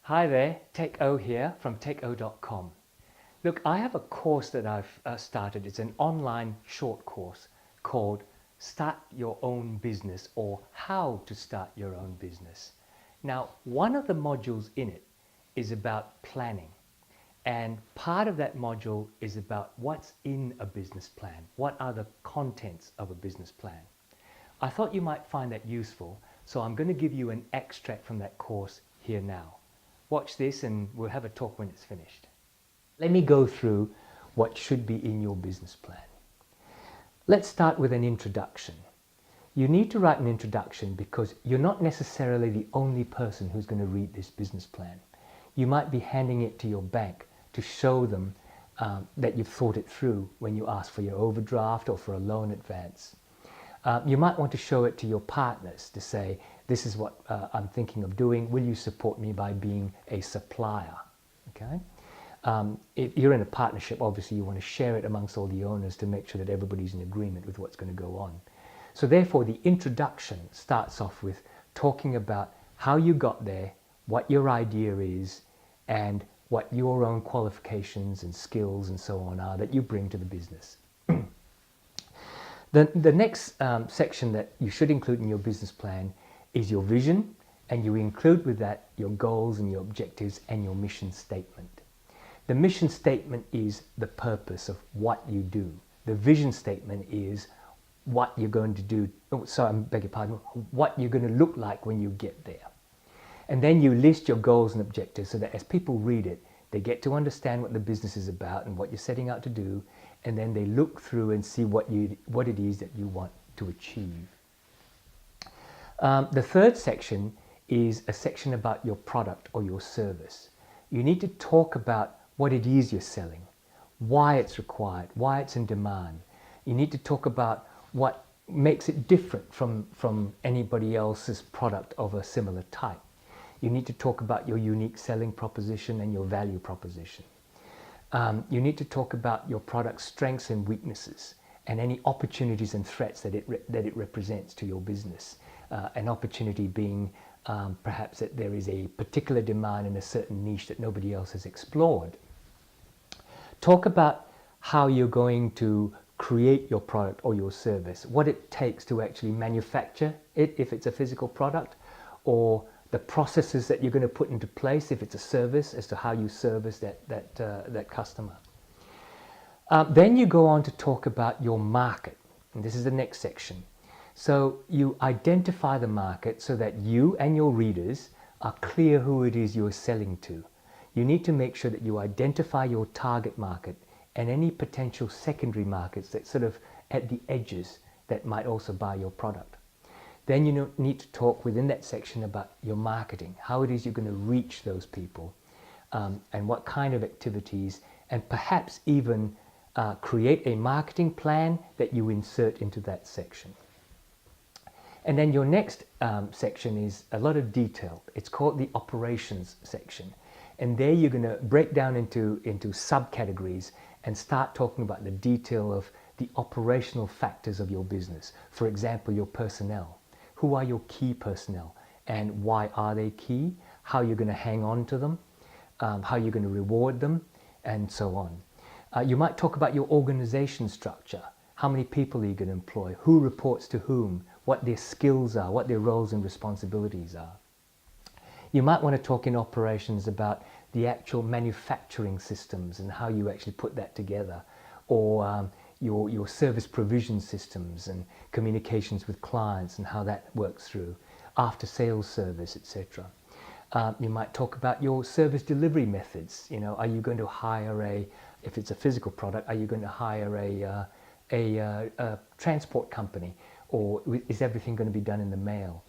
Hi there, TechO here from TechO.com. Look, I have a course that I've started. It's an online short course called Start Your Own Business, or How to Start Your Own Business. Now, one of the modules in it is about planning. And part of that module is about what's in a business plan. What are the contents of a business plan? I thought you might find that useful, so I'm going to give you an extract from that course here now. Watch this and we'll have a talk when it's finished. Let me go through what should be in your business plan. Let's start with an introduction. You need to write an introduction because you're not necessarily the only person who's going to read this business plan. You might be handing it to your bank to show them that you've thought it through when you ask for your overdraft or for a loan advance. You might want to show it to your partners to say, this is what I'm thinking of doing. Will you support me by being a supplier? Okay. If you're in a partnership, obviously you want to share it amongst all the owners to make sure that everybody's in agreement with what's going to go on. So therefore, the introduction starts off with talking about how you got there, what your idea is, and what your own qualifications and skills and so on are that you bring to the business. The next section that you should include in your business plan is your vision, and you include with that your goals and your objectives and your mission statement. The mission statement is the purpose of what you do. The vision statement is what you're going to do, I beg your pardon, what you're going to look like when you get there. And then you list your goals and objectives so that as people read it, they get to understand what the business is about and what you're setting out to do, and then they look through and see what it is that you want to achieve. The third section is a section about your product or your service. You need to talk about what it is you're selling, why it's required, why it's in demand. You need to talk about what makes it different from anybody else's product of a similar type. You need to talk about your unique selling proposition and your value proposition. You need to talk about your product's strengths and weaknesses and any opportunities and threats that it represents to your business. An opportunity being perhaps that there is a particular demand in a certain niche that nobody else has explored. Talk about how you're going to create your product or your service, what it takes to actually manufacture it if it's a physical product, or the processes that you're going to put into place if it's a service, as to how you service that customer. Then you go on to talk about your market, and this is the next section. So you identify the market so that you and your readers are clear who it is you're selling to. You need to make sure that you identify your target market and any potential secondary markets that sort of at the edges that might also buy your product. Then you need to talk within that section about your marketing, how it is you're going to reach those people, and what kind of activities, and perhaps even create a marketing plan that you insert into that section. And then your next section is a lot of detail. It's called the operations section. And there you're going to break down into subcategories and start talking about the detail of the operational factors of your business. For example, your personnel. Who are your key personnel and why are they key? How you're going to hang on to them, how you're going to reward them, and so on. You might talk about your organization structure. How many people are you going to employ? Who reports to whom? What their skills are, what their roles and responsibilities are. You might want to talk in operations about the actual manufacturing systems and how you actually put that together, or your service provision systems and communications with clients and how that works through, after sales service, etc. You might talk about your service delivery methods. You know, are you going to hire if it's a physical product, are you going to hire a transport company, or is everything going to be done in the mail?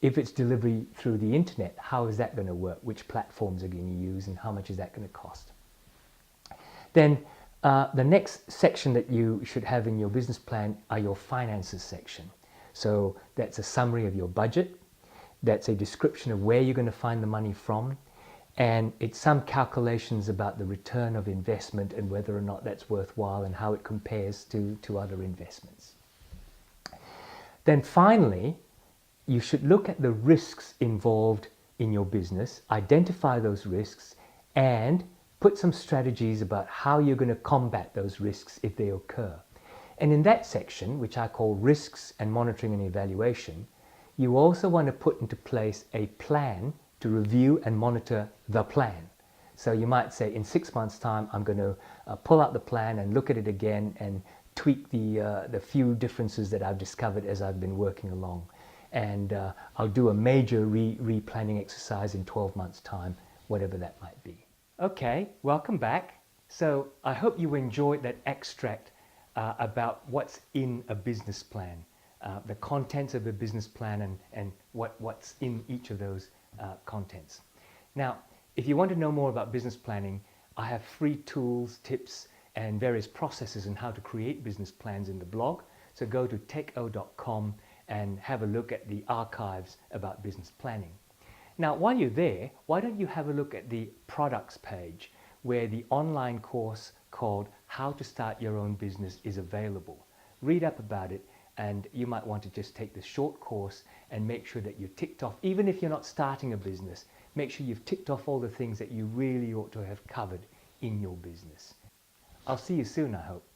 If it's delivery through the internet, how is that going to work? Which platforms are going to use and how much is that going to cost? Then the next section that you should have in your business plan are your finances section. So that's a summary of your budget. That's a description of where you're going to find the money from. And it's some calculations about the return of investment and whether or not that's worthwhile and how it compares to other investments. Then finally, you should look at the risks involved in your business, identify those risks, and put some strategies about how you're going to combat those risks if they occur. And in that section, which I call risks and monitoring and evaluation, you also want to put into place a plan to review and monitor the plan. So you might say in 6 months' time, I'm going to pull out the plan and look at it again and tweak the few differences that I've discovered as I've been working along. And I'll do a major replanning exercise in 12 months' time, whatever that might be. Okay, welcome back. So I hope you enjoyed that extract about what's in a business plan, the contents of a business plan and what's in each of those contents. Now, if you want to know more about business planning, I have free tools, tips, and various processes on how to create business plans in the blog. So go to techo.com and have a look at the archives about business planning. Now, while you're there, why don't you have a look at the products page where the online course called How to Start Your Own Business is available. Read up about it, and you might want to just take this short course and make sure that you're ticked off, even if you're not starting a business, make sure you've ticked off all the things that you really ought to have covered in your business. I'll see you soon, I hope.